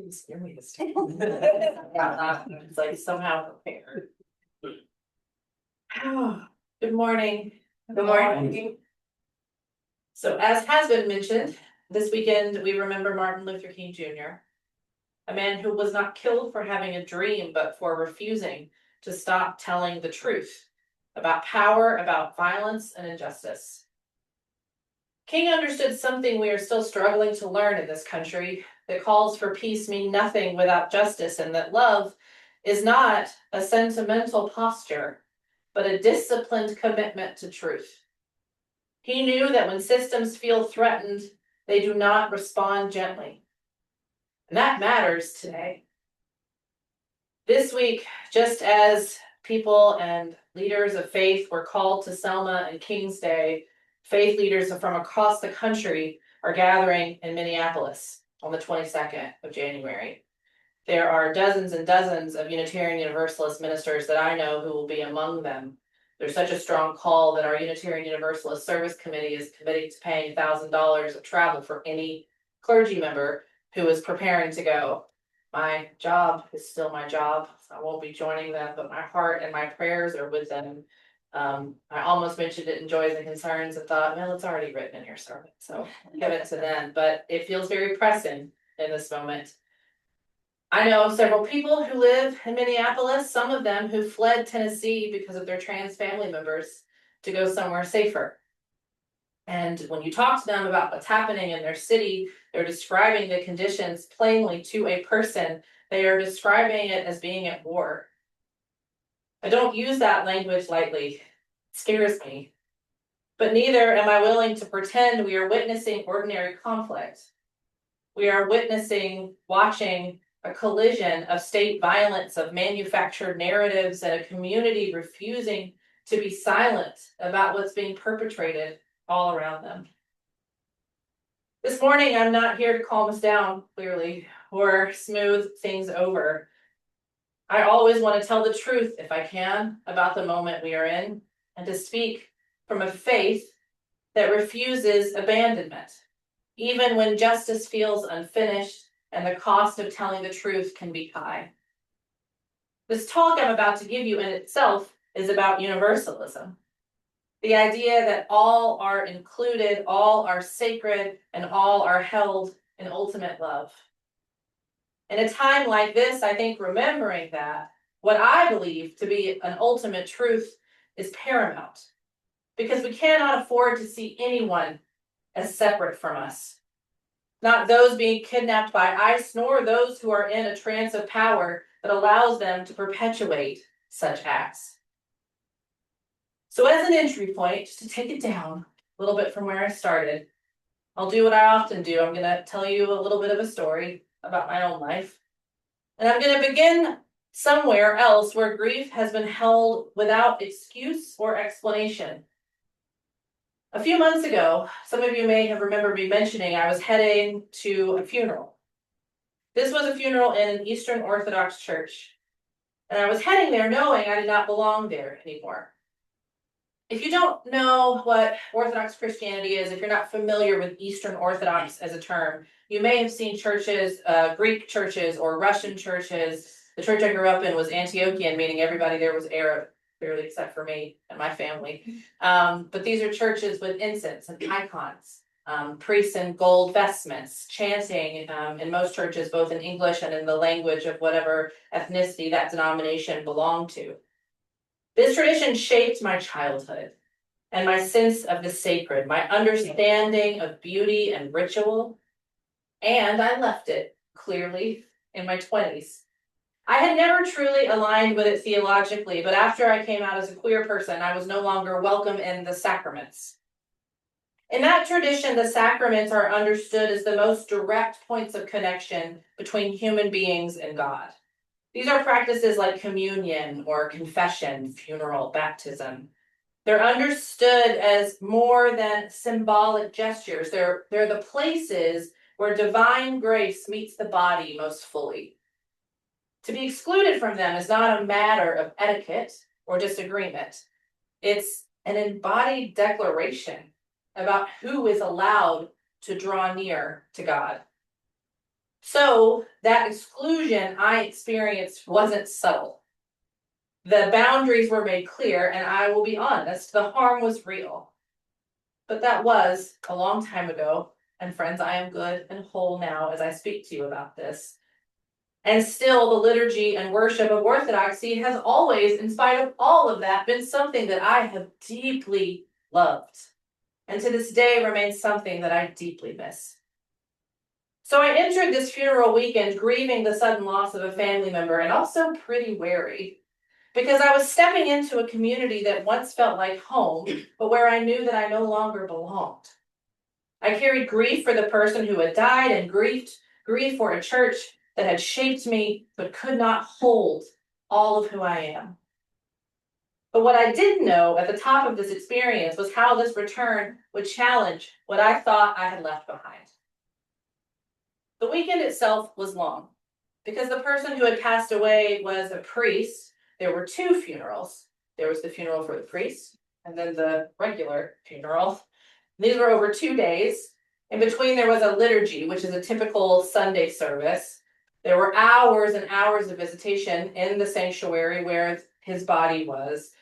didn't scare me this time. It's like somehow prepared. Good morning. Good morning. So as has been mentioned, this weekend we remember Martin Luther King Jr., a man who was not killed for having a dream, but for refusing to stop telling the truth about power, about violence and injustice. King understood something we are still struggling to learn in this country, that calls for peace mean nothing without justice, and that love is not a sentimental posture, but a disciplined commitment to truth. He knew that when systems feel threatened, they do not respond gently. And that matters today. This week, just as people and leaders of faith were called to Selma and King's Day, faith leaders from across the country are gathering in Minneapolis on the 22nd of January. There are dozens and dozens of Unitarian Universalist ministers that I know who will be among them. There's such a strong call that our Unitarian Universalist Service Committee is committing to paying $1,000 of travel for any clergy member who is preparing to go. My job is still my job, so I won't be joining them, but my heart and my prayers are with them. I almost mentioned it in Joys and Concerns and thought, well, it's already written in your sermon, so give it to them. But it feels very pressing in this moment. I know several people who live in Minneapolis, some of them who fled Tennessee because of their trans family members to go somewhere safer. And when you talk to them about what's happening in their city, they're describing the conditions plainly to a person. They are describing it as being at war. I don't use that language lightly. It scares me. But neither am I willing to pretend we are witnessing ordinary conflict. We are watching a collision of state violence, of manufactured narratives, and a community refusing to be silent about what's being perpetrated all around them. This morning, I'm not here to calm us down, clearly, or smooth things over. I always want to tell the truth, if I can, about the moment we are in, and to speak from a faith that refuses abandonment, even when justice feels unfinished and the cost of telling the truth can be high. This talk I'm about to give you in itself is about universalism. The idea that all are included, all are sacred, and all are held in ultimate love. In a time like this, I think remembering that, what I believe to be an ultimate truth is paramount, because we cannot afford to see anyone as separate from us. Not those being kidnapped by ICE, nor those who are in a trance of power that allows them to perpetuate such acts. So as an entry point, just to take it down a little bit from where I started, I'll do what I often do. I'm going to tell you a little bit of a story about my own life. And I'm going to begin somewhere else where grief has been held without excuse or explanation. A few months ago, some of you may have remembered me mentioning I was heading to a funeral. This was a funeral in an Eastern Orthodox church. And I was heading there knowing I did not belong there anymore. If you don't know what Orthodox Christianity is, if you're not familiar with Eastern Orthodox as a term, you may have seen churches, Greek churches or Russian churches. The church I grew up in was Antiochian, meaning everybody there was Arab, clearly except for me and my family. But these are churches with incense and icons, priests in gold vestments, chanting in most churches, both in English and in the language of whatever ethnicity that denomination belonged to. This tradition shaped my childhood and my sense of the sacred, my understanding of beauty and ritual, and I left it, clearly, in my 20s. I had never truly aligned with it theologically, but after I came out as a queer person, I was no longer welcome in the sacraments. In that tradition, the sacraments are understood as the most direct points of connection between human beings and God. These are practices like communion or confession, funeral, baptism. They're understood as more than symbolic gestures. They're the places where divine grace meets the body most fully. To be excluded from them is not a matter of etiquette or disagreement. It's an embodied declaration about who is allowed to draw near to God. So that exclusion I experienced wasn't subtle. The boundaries were made clear, and I will be honest, the harm was real. But that was a long time ago, and friends, I am good and whole now as I speak to you about this. And still, the liturgy and worship of Orthodoxy has always, in spite of all of that, been something that I have deeply loved, and to this day remains something that I deeply miss. So I entered this funeral weekend grieving the sudden loss of a family member and also pretty wary, because I was stepping into a community that once felt like home, but where I knew that I no longer belonged. I carried grief for the person who had died and grief for a church that had shaped me but could not hold all of who I am. But what I didn't know at the top of this experience was how this return would challenge what I thought I had left behind. The weekend itself was long. Because the person who had passed away was a priest, there were two funerals. There was the funeral for the priest, and then the regular funeral. These were over 2 days. In between, there was a liturgy, which is a typical Sunday service. There were hours and hours of visitation in the sanctuary where his body was.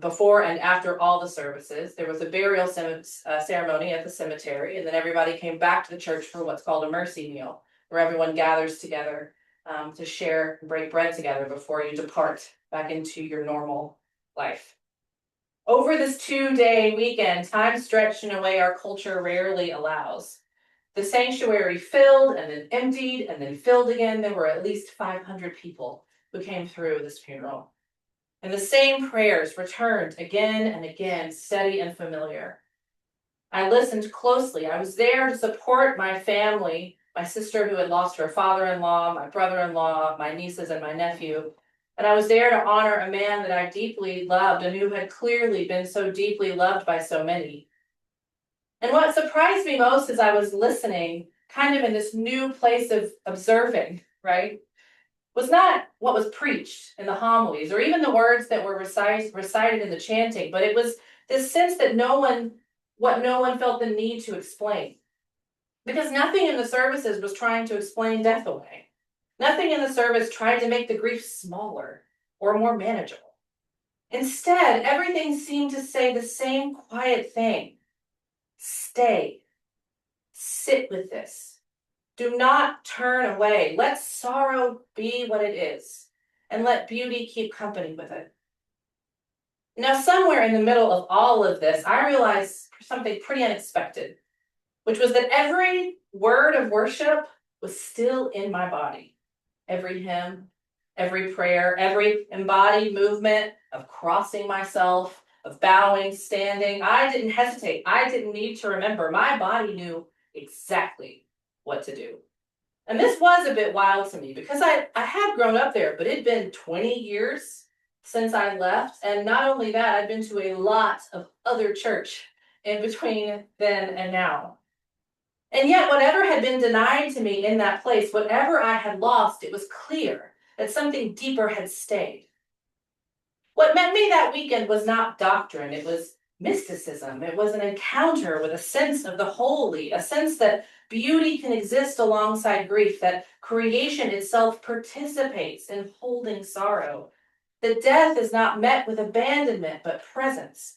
Before and after all the services, there was a burial ceremony at the cemetery, and then everybody came back to the church for what's called a mercy meal, where everyone gathers together to share and break bread together before you depart back into your normal life. Over this 2-day weekend, time stretched in a way our culture rarely allows. The sanctuary filled and then emptied and then filled again. There were at least 500 people who came through this funeral. And the same prayers returned again and again, steady and familiar. I listened closely. I was there to support my family, my sister who had lost her father-in-law, my brother-in-law, my nieces and my nephew. And I was there to honor a man that I deeply loved and who had clearly been so deeply loved by so many. And what surprised me most as I was listening, kind of in this new place of observing, right, was not what was preached in the homilies or even the words that were recited in the chanting, but it was this sense that no one felt the need to explain. Because nothing in the services was trying to explain death away. Nothing in the service tried to make the grief smaller or more manageable. Instead, everything seemed to say the same quiet thing. Stay. Sit with this. Do not turn away. Let sorrow be what it is, and let beauty keep company with it. Now, somewhere in the middle of all of this, I realized something pretty unexpected, which was that every word of worship was still in my body. Every hymn, every prayer, every embodied movement of crossing myself, of bowing, standing. I didn't hesitate. I didn't need to remember. My body knew exactly what to do. And this was a bit wild to me because I had grown up there, but it'd been 20 years since I left. And not only that, I'd been to a lot of other church in between then and now. And yet, whatever had been denied to me in that place, whatever I had lost, it was clear that something deeper had stayed. What met me that weekend was not doctrine, it was mysticism. It was an encounter with a sense of the holy, a sense that beauty can exist alongside grief, that creation itself participates in holding sorrow, that death is not met with abandonment, but presence.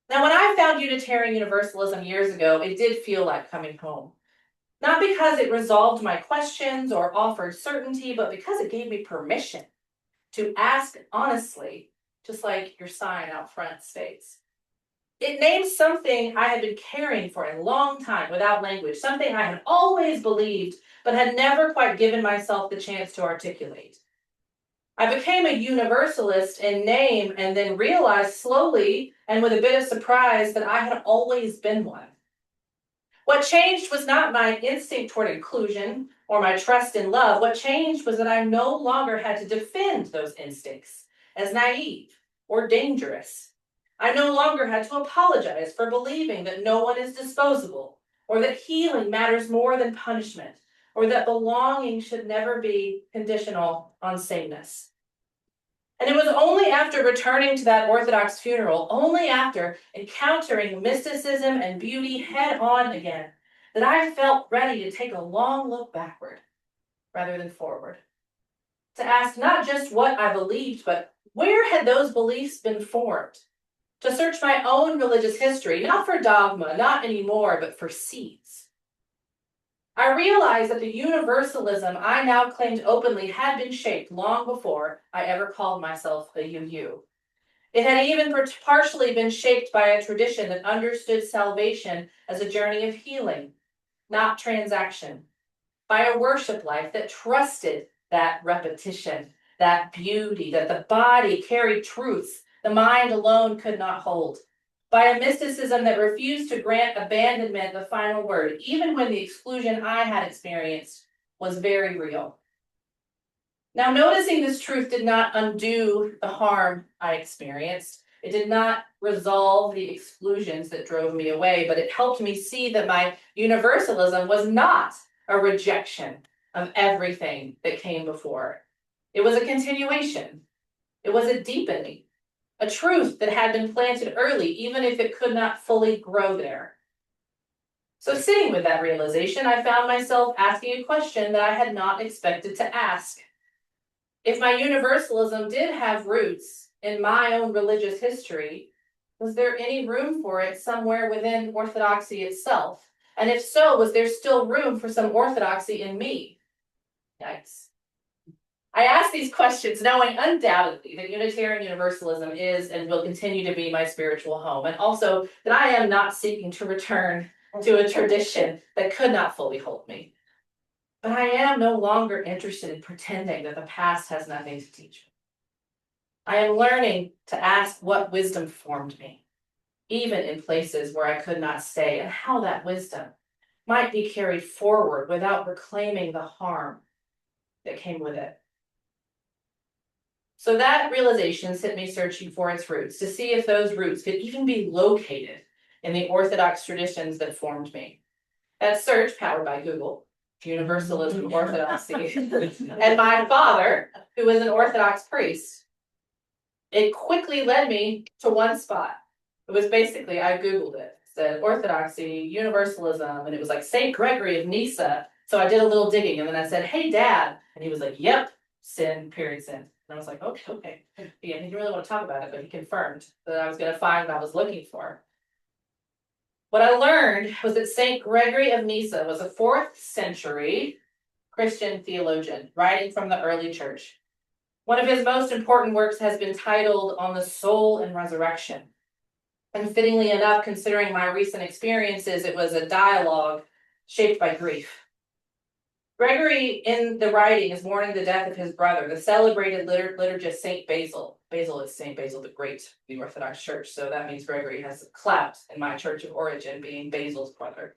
Now, when I found Unitarian Universalism years ago, it did feel like coming home. Not because it resolved my questions or offered certainty, but because it gave me permission to ask honestly, just like your sign out front states. It named something I had been caring for a long time without language, something I had always believed, but had never quite given myself the chance to articulate. I became a universalist in name and then realized slowly and with a bit of surprise that I had always been one. What changed was not my instinct toward inclusion or my trust in love. What changed was that I no longer had to defend those instincts as naive or dangerous. I no longer had to apologize for believing that no one is disposable, or that healing matters more than punishment, or that belonging should never be conditional on sameness. And it was only after returning to that Orthodox funeral, only after encountering mysticism and beauty head on again, that I felt ready to take a long look backward rather than forward. To ask not just what I believed, but where had those beliefs been formed? To search my own religious history, not for dogma, not anymore, but for seeds. I realized that the universalism I now claimed openly had been shaped long before I ever called myself a UU. It had even partially been shaped by a tradition that understood salvation as a journey of healing, not transaction, by a worship life that trusted that repetition, that beauty, that the body carried truths the mind alone could not hold, by a mysticism that refused to grant abandonment the final word, even when the exclusion I had experienced was very real. Now, noticing this truth did not undo the harm I experienced. It did not resolve the exclusions that drove me away, but it helped me see that my universalism was not a rejection of everything that came before. It was a continuation. It was a deepening, a truth that had been planted early, even if it could not fully grow there. So sitting with that realization, I found myself asking a question that I had not expected to ask. If my universalism did have roots in my own religious history, was there any room for it somewhere within orthodoxy itself? And if so, was there still room for some orthodoxy in me? Yikes. I ask these questions knowing undoubtedly that Unitarian Universalism is and will continue to be my spiritual home, and also that I am not seeking to return to a tradition that could not fully hold me. But I am no longer interested in pretending that the past has nothing to teach me. I am learning to ask what wisdom formed me, even in places where I could not stay, and how that wisdom might be carried forward without reclaiming the harm that came with it. So that realization sent me searching for its roots, to see if those roots could even be located in the Orthodox traditions that formed me. That search, powered by Google, Universalism, Orthodoxy, and my father, who was an Orthodox priest, it quickly led me to one spot. It was basically, I Googled it, said Orthodoxy, Universalism, and it was like St. Gregory of Nyssa. So I did a little digging, and then I said, hey, Dad. And he was like, yep, sin, period, sin. And I was like, okay. Yeah, he didn't really want to talk about it, but he confirmed that I was going to find what I was looking for. What I learned was that St. Gregory of Nyssa was a 4th century Christian theologian writing from the early church. One of his most important works has been titled On the Soul and Resurrection. And fittingly enough, considering my recent experiences, it was a dialogue shaped by grief. Gregory, in the writing, is mourning the death of his brother, the celebrated liturgist Saint Basil. Basil is Saint Basil the Great, the Orthodox Church, so that means Gregory has clout in my church of origin, being Basil's brother.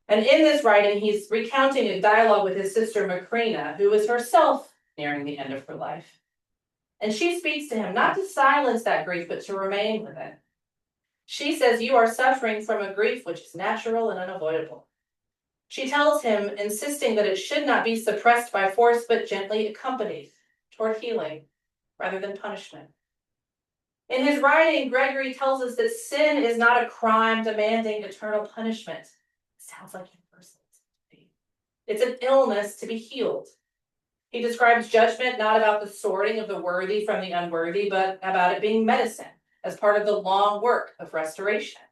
And in this writing, he's recounting a dialogue with his sister Macrina, who is herself nearing the end of her life. And she speaks to him not to silence that grief, but to remain with it. She says, you are suffering from a grief which is natural and unavoidable. She tells him, insisting that it should not be suppressed by force, but gently accompanied toward healing rather than punishment. In his writing, Gregory tells us that sin is not a crime demanding eternal punishment. It sounds like universalism to me. It's an illness to be healed. He describes judgment not about the sorting of the worthy from the unworthy, but about it being medicine as part of the long work of restoration.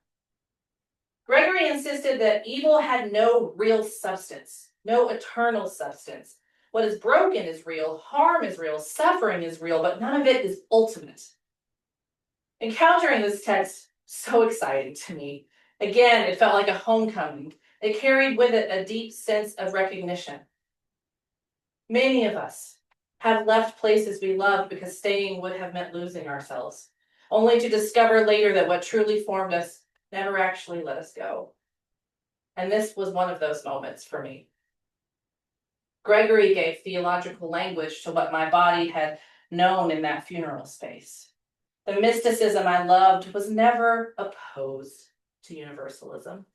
Gregory insisted that evil had no real substance, no eternal substance. What is broken is real, harm is real, suffering is real, but none of it is ultimate. Encountering this text, so exciting to me. Again, it felt like a homecoming. It carried with it a deep sense of recognition. Many of us have left places we loved because staying would have meant losing ourselves, only to discover later that what truly formed us never actually let us go. And this was one of those moments for me. Gregory gave theological language to what my body had known in that funeral space. The mysticism I loved was never opposed to universalism.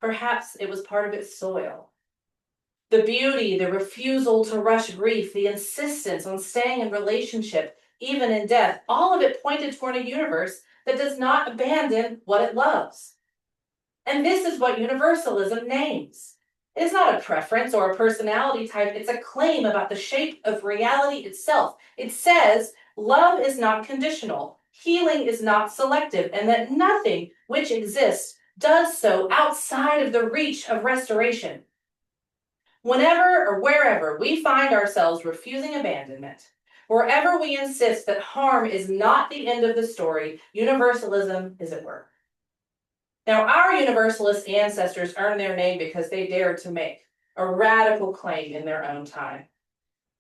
Perhaps it was part of its soil. The beauty, the refusal to rush grief, the insistence on staying in relationship, even in death, all of it pointed toward a universe that does not abandon what it loves. And this is what universalism names. It is not a preference or a personality type, it's a claim about the shape of reality itself. It says love is not conditional, healing is not selective, and that nothing which exists does so outside of the reach of restoration. Whenever or wherever we find ourselves refusing abandonment, wherever we insist that harm is not the end of the story, universalism is at work. Now, our Universalist ancestors earned their name because they dared to make a radical claim in their own time.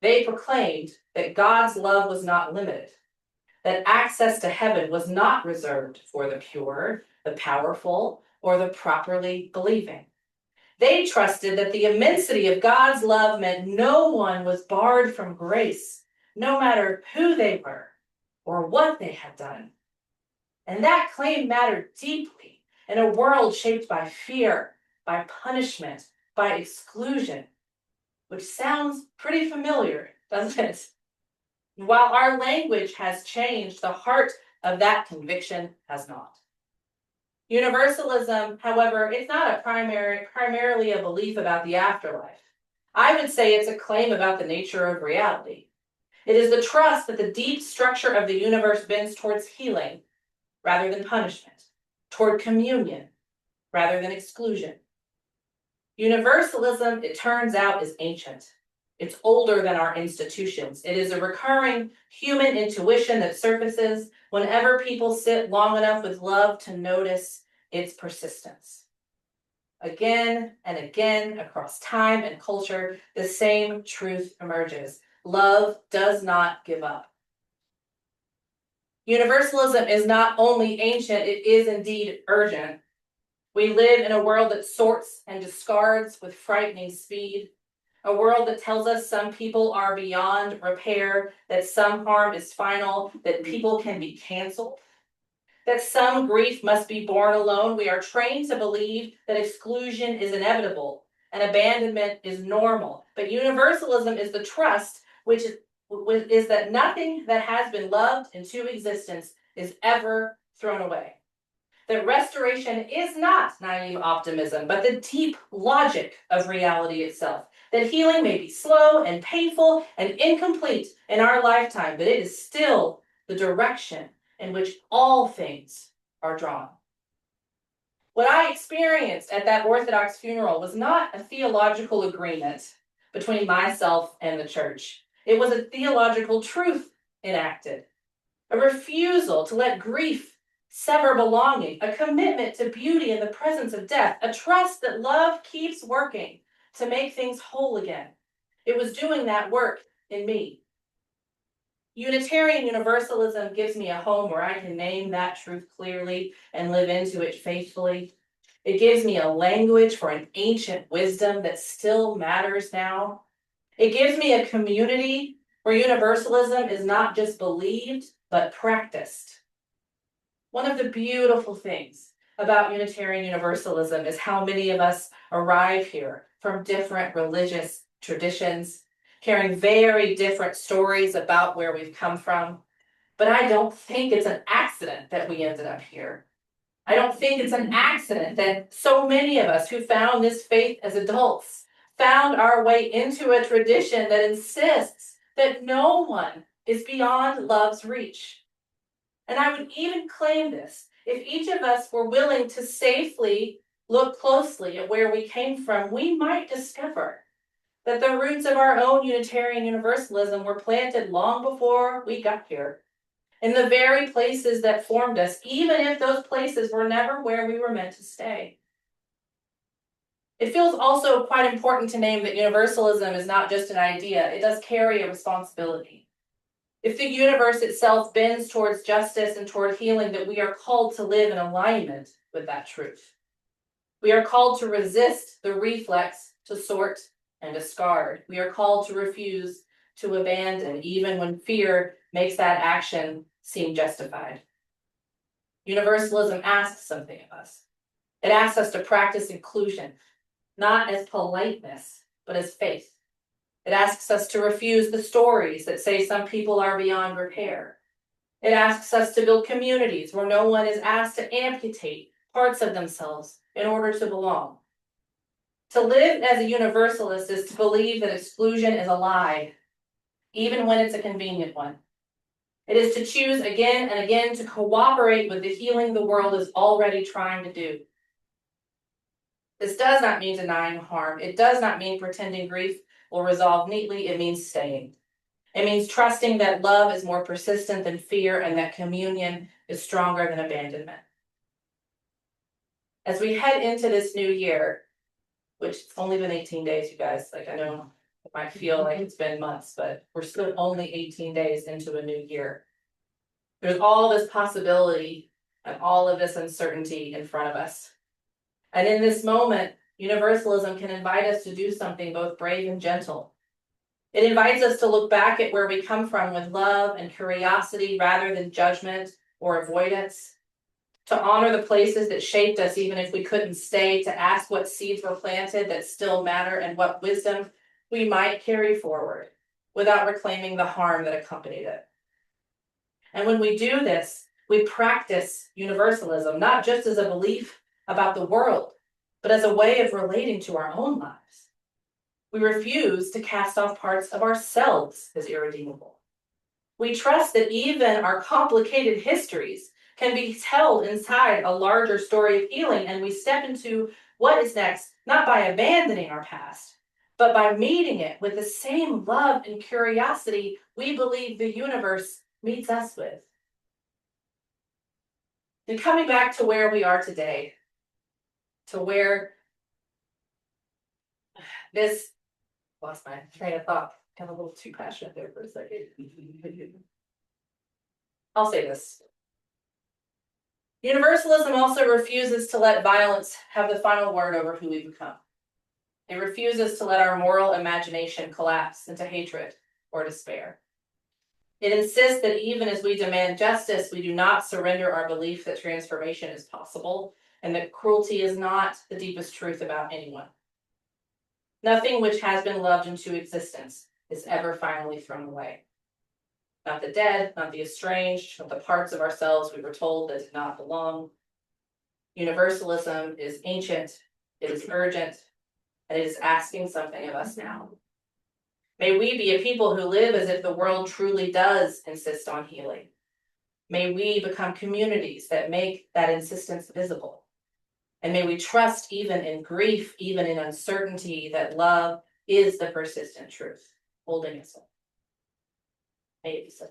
They proclaimed that God's love was not limited, that access to heaven was not reserved for the pure, the powerful, or the properly believing. They trusted that the immensity of God's love meant no one was barred from grace, no matter who they were or what they had done. And that claim mattered deeply in a world shaped by fear, by punishment, by exclusion, which sounds pretty familiar, doesn't it? While our language has changed, the heart of that conviction has not. Universalism, however, it's not primarily a belief about the afterlife. I would say it's a claim about the nature of reality. It is the trust that the deep structure of the universe bends towards healing rather than punishment, toward communion rather than exclusion. Universalism, it turns out, is ancient. It's older than our institutions. It is a recurring human intuition that surfaces whenever people sit long enough with love to notice its persistence. Again and again, across time and culture, the same truth emerges. Love does not give up. Universalism is not only ancient, it is indeed urgent. We live in a world that sorts and discards with frightening speed, a world that tells us some people are beyond repair, that some harm is final, that people can be canceled, that some grief must be borne alone. We are trained to believe that exclusion is inevitable and abandonment is normal. But universalism is the trust which is that nothing that has been loved into existence is ever thrown away. That restoration is not naive optimism, but the deep logic of reality itself. That healing may be slow and painful and incomplete in our lifetime, but it is still the direction in which all things are drawn. What I experienced at that Orthodox funeral was not a theological agreement between myself and the church. It was a theological truth enacted, a refusal to let grief sever belonging, a commitment to beauty in the presence of death, a trust that love keeps working to make things whole again. It was doing that work in me. Unitarian Universalism gives me a home where I can name that truth clearly and live into it faithfully. It gives me a language for an ancient wisdom that still matters now. It gives me a community where universalism is not just believed, but practiced. One of the beautiful things about Unitarian Universalism is how many of us arrive here from different religious traditions, carrying very different stories about where we've come from. But I don't think it's an accident that we ended up here. I don't think it's an accident that so many of us who found this faith as adults found our way into a tradition that insists that no one is beyond love's reach. And I would even claim this, if each of us were willing to safely look closely at where we came from, we might discover that the roots of our own Unitarian Universalism were planted long before we got here, in the very places that formed us, even if those places were never where we were meant to stay. It feels also quite important to name that Universalism is not just an idea, it does carry a responsibility. If the universe itself bends towards justice and toward healing, that we are called to live in alignment with that truth. We are called to resist the reflex to sort and discard. We are called to refuse to abandon, even when fear makes that action seem justified. Universalism asks something of us. It asks us to practice inclusion, not as politeness, but as faith. It asks us to refuse the stories that say some people are beyond repair. It asks us to build communities where no one is asked to amputate parts of themselves in order to belong. To live as a universalist is to believe that exclusion is a lie, even when it's a convenient one. It is to choose again and again to cooperate with the healing the world is already trying to do. This does not mean denying harm. It does not mean pretending grief will resolve neatly. It means staying. It means trusting that love is more persistent than fear and that communion is stronger than abandonment. As we head into this new year, which it's only been 18 days, you guys, like I know it might feel like it's been months, but we're still only 18 days into a new year. There's all this possibility and all of this uncertainty in front of us. And in this moment, Universalism can invite us to do something both brave and gentle. It invites us to look back at where we come from with love and curiosity rather than judgment or avoidance. To honor the places that shaped us even if we couldn't stay, to ask what seeds were planted that still matter and what wisdom we might carry forward without reclaiming the harm that accompanied it. And when we do this, we practice universalism, not just as a belief about the world, but as a way of relating to our own lives. We refuse to cast off parts of ourselves as irredeemable. We trust that even our complicated histories can be held inside a larger story of healing, and we step into what is next, not by abandoning our past, but by meeting it with the same love and curiosity we believe the universe meets us with. And coming back to where we are today, to where this, lost my train of thought, got a little too passionate there for a second. I'll say this. Universalism also refuses to let violence have the final word over who we become. It refuses to let our moral imagination collapse into hatred or despair. It insists that even as we demand justice, we do not surrender our belief that transformation is possible and that cruelty is not the deepest truth about anyone. Nothing which has been loved into existence is ever finally thrown away. Not the dead, not the estranged, not the parts of ourselves we were told that did not belong. Universalism is ancient, it is urgent, and it is asking something of us now. May we be a people who live as if the world truly does insist on healing. May we become communities that make that insistence visible. And may we trust even in grief, even in uncertainty, that love is the persistent truth, holding us up. May it be so.